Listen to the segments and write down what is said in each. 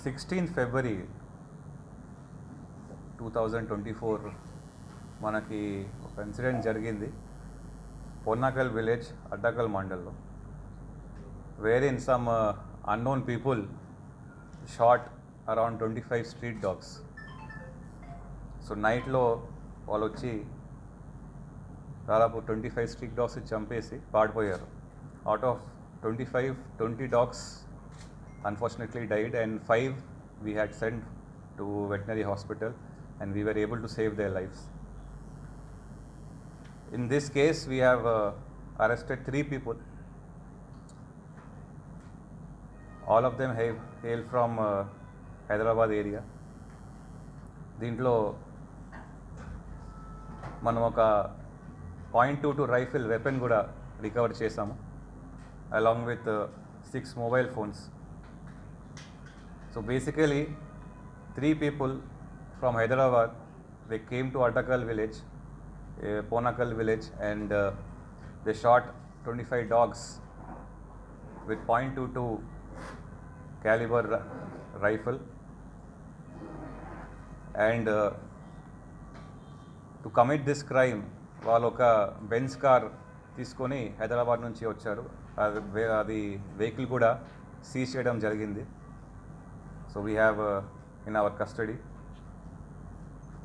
16th February 2024 మనకి ఒక incident జరిగింది పొన్నాకల్ విలేజ్ అడ్డకల్ మండల్లో wherein some unknown people shot around 25 street dogs. So నైట్లో వాళ్ళు వచ్చి దాదాపు 25 స్ట్రీట్ డాగ్స్ చంపేసి పాడిపోయారు. Out of 20 dogs unfortunately died and 5 we had sent to veterinary hospital and we were able to save their lives. In this case we have arrested 3 people. All of them hail from Hyderabad area. దీంట్లో మనం ఒక .22 rifle weapon కూడా recover చేసాము along with 6 mobile phones. So basically 3 people from Hyderabad, they came to Atakal village, Ponakal village, and they shot 25 dogs with .22 caliber rifle. And to commit this crime వాళ్ళు ఒక Benz car తీసుకొని హైదరాబాద్ నుంచి వచ్చారు. అది vehicle కూడా seize చేయడం జరిగింది. So we have in our custody.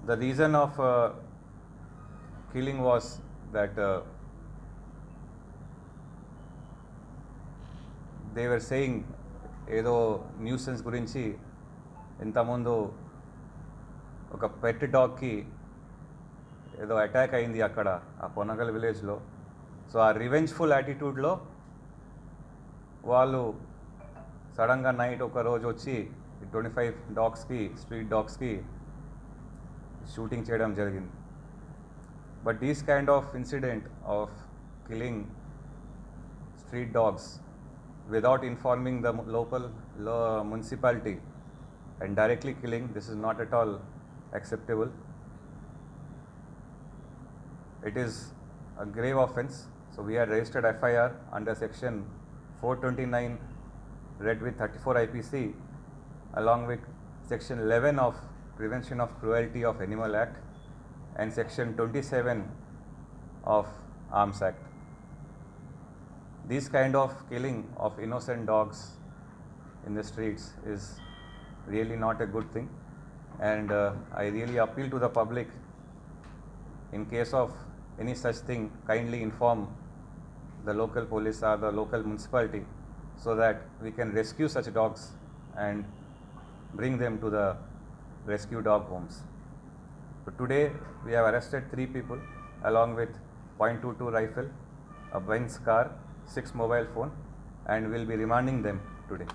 The reason of killing was that they were saying ఏదో న్యూసెన్స్ గురించి ఇంతకుముందు ఒక పెట్ డాగ్కి ఏదో అటాక్ అయింది అక్కడ ఆ పొన్నగల్ విలేజ్లో. సో ఆ రివెంజ్ఫుల్ యాటిట్యూడ్లో వాళ్ళు సడన్గా నైట్ ఒక రోజు వచ్చి 25 డాగ్స్కి స్ట్రీట్ డాగ్స్కి షూటింగ్ చేయడం జరిగింది. But these kind of incident of killing street dogs without informing the local municipality and directly killing, this is not at all acceptable. It is a grave offence. So we had registered FIR under section 429 read with 34 IPC along with section 11 of Prevention of Cruelty of Animal Act and section 27 of Arms Act. This kind of killing of innocent dogs in the streets is really not a good thing, and I really appeal to the public, in case of any such thing, kindly inform the local police or the local municipality so that we can rescue such dogs and bring them to the rescue dog homes. So today we have arrested 3 people along with .22 rifle, a Benz car, 6 mobile phone, and will be remanding them today.